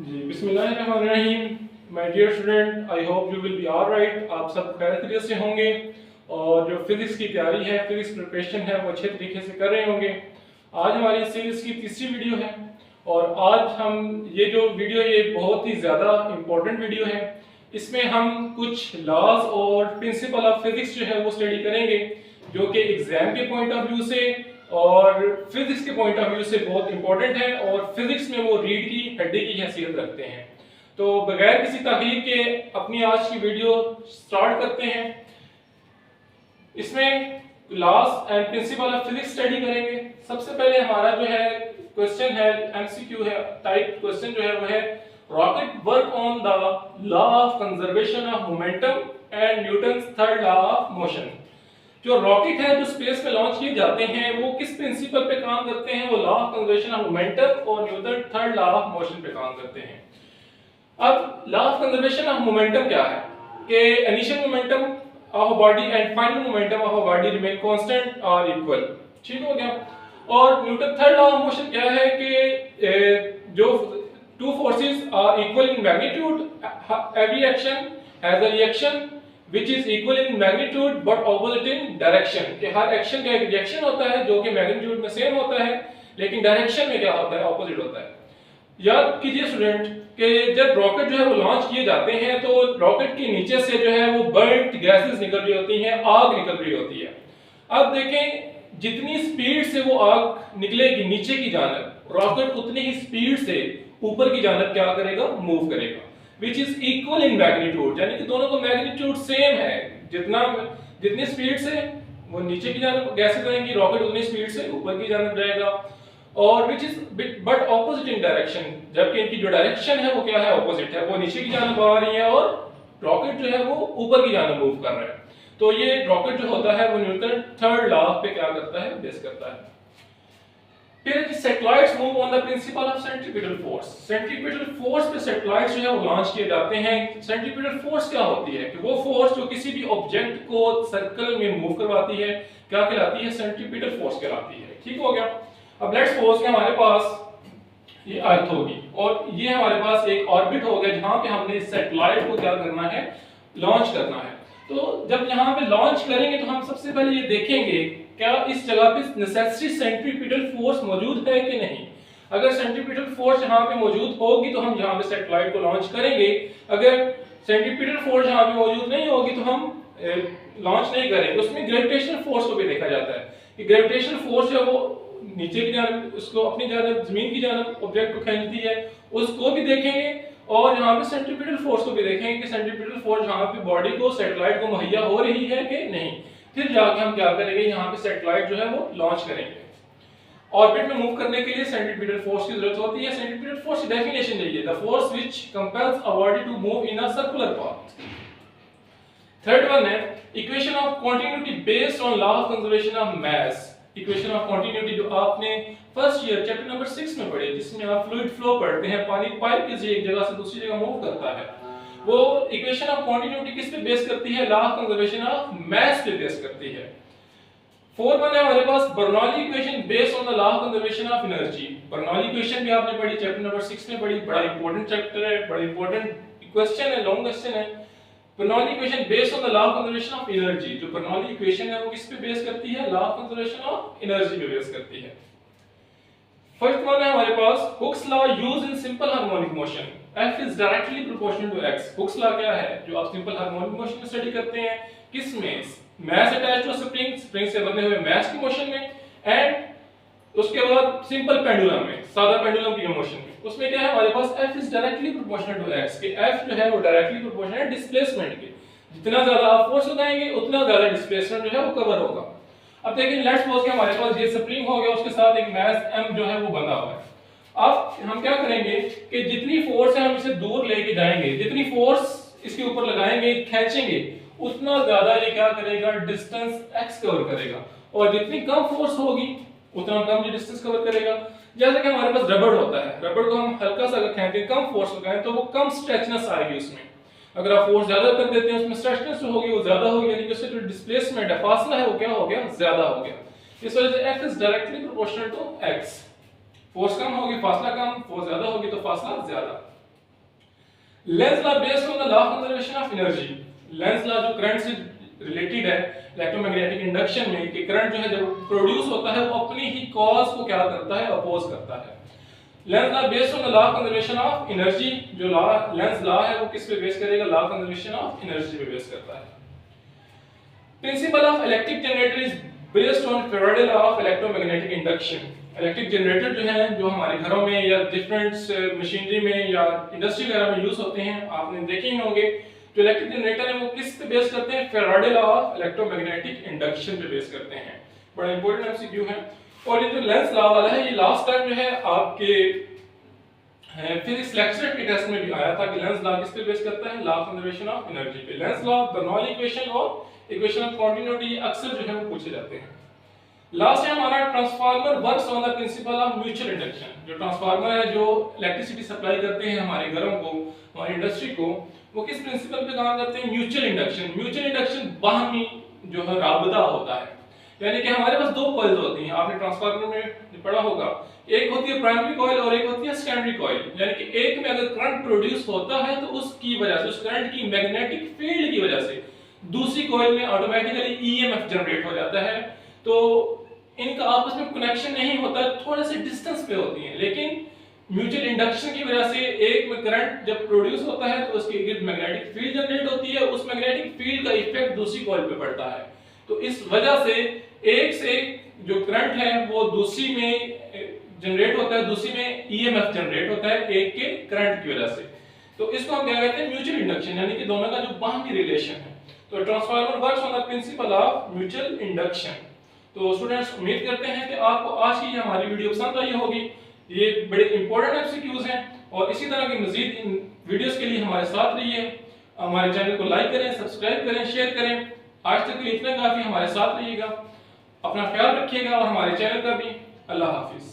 जी बिस्मिल्लाहिर्रहमानिर्रहीम। My dear student, I hope you will be alright. आप सब खैर खैरियत से होंगे और जो फिजिक्स की तैयारी है, फिजिक्स प्रिपरेशन है, वो अच्छे तरीके से कर रहे होंगे। आज हमारी सीरीज की तीसरी वीडियो है और आज हम ये जो वीडियो है ये बहुत ही ज़्यादा इम्पोर्टेंट वीडियो है। इसमें हम कुछ लॉज और प्रिंसिपल ऑफ फिजिक्स जो है वो स्टडी करेंगे, जो कि एग्जाम के पॉइंट ऑफ व्यू से और फिजिक्स के पॉइंट ऑफ व्यू से बहुत इंपॉर्टेंट है और फिजिक्स में वो रीढ़ की हड्डी की हैसियत रखते हैं। तो बगैर किसी ताखीर के अपनी आज की वीडियो स्टार्ट करते हैं। इसमें laws and principle of physics study करेंगे। सबसे पहले हमारा जो है क्वेश्चन है, एमसीक्यू है टाइप क्वेश्चन जो है वो है rocket work on the law of conservation of momentum and Newton's third law of motion. जो रॉकेट है जो स्पेस में लॉन्च किए जाते हैं वो किस प्रिंसिपल पे काम करते हैं? वो law of conservation of momentum और Newton third law of motion पे काम करते हैं। अब law of conservation of momentum क्या है कि initial momentum of a body and final momentum of a body remain constant और इक्वल। ठीक हो गया। और न्यूटन थर्ड लॉ ऑफ मोशन क्या है कि जो two forces are equal in magnitude, every action has a reaction which is equal in magnitude but opposite in direction। कि हर एक्शन का एक रिएक्शन होता है जो कि मैग्नीट्यूड में सेम होता है लेकिन डायरेक्शन में क्या होता है? ऑपोजिट होता है। याद कीजिए स्टूडेंट कि जब रॉकेट जो है वो लॉन्च किए जाते हैं तो रॉकेट के नीचे से जो है वो बर्न्ड गैसेस निकल रही होती हैं, आग निकल रही होती है। अब देखें जितनी स्पीड से वो आग निकलेगी नीचे की जानब, रॉकेट उतनी ही स्पीड से ऊपर की जानब क्या करेगा? मूव करेगा, which is equal in magnitude। यानी कि दोनों का मैग्नीट्यूड सेम है। जितनी स्पीड से वो नीचे की जानब गैसें जाएंगी, रॉकेट उतनी स्पीड से ऊपर की जानब जाएगा। और which is but opposite in direction, जबकि इनकी जो डायरेक्शन है वो क्या है? ऑपोजिट है। वो नीचे की जानब आ रही है और रॉकेट जो है वो ऊपर की जानब मूव कर रहा है। तो ये रॉकेट जो होता है वो न्यूटन थर्ड लॉ पे क्या करता है? बेस करता है। फिर satellites move on the principle of centripetal force. Centripetal force पे सैटेलाइट्स जो है वो लॉन्च किए जाते हैं। सेंट्रीपिटल फोर्स क्या होती है? कि वो फोर्स जो किसी भी ऑब्जेक्ट को सर्कल में मूव करवाती है क्या कहलाती है? सेंट्रीपिटल फोर्स कहलाती है। ठीक हो गया। अब लेट्स सपोज कि हमारे पास ये अर्थ होगी और ये हमारे पास एक ऑर्बिट हो गया जहां पे हमने इस सैटेलाइट को क्या करना है? लॉन्च करना है। तो जब यहाँ पे लॉन्च करेंगे तो हम सबसे पहले ये देखेंगे क्या इस जगह पे नेसेसरी सेंट्रीपिटल फोर्स मौजूद है कि नहीं। अगर सेंट्रीपिटल फोर्स यहाँ पे मौजूद होगी तो हम यहाँ पे सैटेलाइट को लॉन्च करेंगे। अगर सेंट्रीपिटल फोर्स यहाँ पे मौजूद नहीं होगी तो हम लॉन्च नहीं करेंगे। उसमें ग्रेविटेशनल फोर्स को भी देखा जाता है कि ग्रेविटेशनल फोर्स है वो नीचे की जानब उसको अपनी जानब जमीन की जानब ऑब्जेक्ट को खींचती है, उसको भी देखेंगे। और यहाँ पे सेंट्रीपिटल फोर्स को भी देखेंगे कि सेंट्रीपिटल फोर्स यहाँ पे बॉडी को सैटेलाइट को मुहैया हो रही है कि नहीं। फिर जाके हम क्या करेंगे? यहाँ पे सैटेलाइट जो है वो लॉन्च करेंगे। ऑर्बिट में मूव करने के लिए सेंट्रीपिटल फोर्स की जरूरत होती है। सेंट्रीपिटल फोर्स की डेफिनेशन लीजिए, the force which compels a body to move in a circular path. Third one है equation of continuity based on law of conservation of mass. Equation of continuity जो आपने first year chapter number 6 में पढ़ी, जिसमें आप fluid flow पढ़ते हैं, पानी पाइप के जरिए एक जगह से दूसरी जगह मूव करता है। वो इक्वेशन ऑफ कंटिन्यूटी किस पे बेस करती है? Law of conservation of mass पे बेस करती है। फोर्थ वन है हमारे पास Bernoulli equation based on the law of conservation of energy. Bernoulli equation भी आपने पढ़ी, चैप्टर नंबर 6 में पढ़ी। बड़ा इंपॉर्टेंट चैप्टर है, बड़ा इंपॉर्टेंट क्वेश्चन है, लॉन्ग क्वेश्चन है। Bernoulli equation based on the law of conservation of energy. जो बर्नौली इक्वेशन है वो किस पे बेस करती है? Law of conservation of energy पे बेस करती है। फर्स्ट वन है हमारे पास Hooke's law used in simple harmonic motion. F is directly proportional to x। Hooke's law क्या है? जो आप सिंपल हार्मोनिक मोशन में स्टडी करते हैं, किसमें? मास अटैच्ड टू स्प्रिंग, स्प्रिंग से बने हुए मास की मोशन में, एंड उसके बाद सिंपल पेंडुलम में, सादा पेंडुलम की मोशन में। उसमें क्या है हमारे पास? F is directly proportional to x। कि F जो है वो डायरेक्टली प्रोपोर्शनल है डिस्प्लेसमेंट के। जितना ज्यादा आप फोर्स लगाएंगे उतना ज्यादा डिस्प्लेसमेंट जो है वो कवर होगा। अब देखिए लेट्स सपोज कि हमारे पास ये स्प्रिंग हो गया, उसके साथ एक मास m जो है वो बंधा हुआ है। अब हम क्या करेंगे कि जितनी फोर्स है हम इसे दूर लेके जाएंगे, जितनी फोर्स इसके ऊपर लगाएंगे, खींचेंगे, उतना ज्यादा ये क्या करेगा? डिस्टेंस x कवर करेगा। और जितनी कम फोर्स होगी उतना कम ये डिस्टेंस कवर करेगा। जैसे कि हमारे पास रबड़ होता है, रबड़ को हम हल्का सा अगर खींचें, कम फोर्स लगाएं तो वो कम स्ट्रेचनेस आएगी उसमें। अगर आप फोर्स ज्यादा कर देते हैं उसमें स्ट्रेचनेस जो होगी वो ज्यादा होगी, यानी कि उससे जो डिस्प्लेसमेंट है, फासला है, वो क्या हो गया? ज्यादा हो गया। इस वजह से F is directly proportional to x। Force कम होगी फासला कम, फोर्स ज्यादा होगी तो फासला ज्यादा। Lenz law based on the law of conservation of energy. Lenz law जो करंट से रिलेटेड है इलेक्ट्रोमैग्नेटिक इंडक्शन में, कि करंट जो है जब प्रोड्यूस होता है वो अपनी ही कॉज को क्या करता है, अपोज करता है। Length law based on the law of conservation of energy, जो लॉ लेंज लॉ है वो किस पे बेस करेगा, law of conservation of energy पे बेस करता है। Principle of electric generator is based on Faraday law of electromagnetic induction. Electric generator जो है जो हमारे घरों में या डिफरेंट मशीनरी में या इंडस्ट्री वगैरह में यूज होते हैं, आपने देखे ही होंगे। जो इलेक्ट्रिक जनरेटर है वो किस पे बेस करते हैं, Faraday law of electromagnetic induction पे बेस करते हैं। बड़ा इंपॉर्टेंट एमसीक्यू है। और ये जो लेंज लॉ वाला है ये लास्ट टाइम जो है आपके फिजिक्स लेक्चर के टेस्ट में भी आया था कि लेंज लॉ किस पे बेस करता है, law of conservation of energy पे। लेंज लॉ, बर्नौली इक्वेशन और इक्वेशन ऑफ कंटिन्यूटी अक्सर जो है वो पूछे जाते हैं। लास्ट है हमारा transformer works on the principle of mutual induction. जो ट्रांसफार्मर है जो इलेक्ट्रिसिटी सप्लाई करते हैं हमारे घरों को, हमारी इंडस्ट्री को, वो किस प्रिंसिपल पे काम करते हैं, म्यूचुअल इंडक्शन। म्यूचुअल इंडक्शन बाहमी जो है राबता होता है, यानी कि हमारे पास दो कॉइल्स होती हैं, आपने ट्रांसफार्मर में पढ़ा होगा। एक होती है प्राइमरी कॉइल और एक होती है सेकेंडरी कॉइल। यानी कि एक में अगर करंट प्रोड्यूस होता है तो उसकी वजह से, उस करंट की मैग्नेटिक फील्ड की वजह से दूसरी कॉइल में ऑटोमेटिकली ईएमएफ जनरेट हो जाता है। तो इनका आपस में कनेक्शन नहीं होता, थोड़े से डिस्टेंस पे होती हैं, लेकिन म्यूचुअल इंडक्शन की वजह से एक में करंट जब प्रोड्यूस होता है तो उसके इर्द मैग्नेटिक फील्ड जनरेट होती है, उस मैग्नेटिक फील्ड का इफेक्ट दूसरी कॉइल पे पड़ता है। तो इस वजह से एक से जो करंट है वो दूसरी में जनरेट होता है, दूसरी में ईएमएफ जनरेट होता है एक के करंट की वजह से। तो इसको हम क्या कहते हैं, म्यूचुअल इंडक्शन, यानी कि दोनों का जो बाहमी रिलेशन है। तो transformer works on the principle of mutual induction. तो स्टूडेंट्स उम्मीद करते हैं कि आपको आज की हमारी वीडियो पसंद आई होगी। ये बड़े इंपॉर्टेंट एमसीक्यूज हैं और इसी तरह की मजीद वीडियोस के लिए हमारे साथ रहिए। हमारे चैनल को लाइक करें, सब्सक्राइब करें, शेयर करें। आज तक के लिए इतना काफी, हमारे साथ रहिएगा, अपना ख्याल रखिएगा और हमारे चैनल का भी। अल्लाह हाफिज।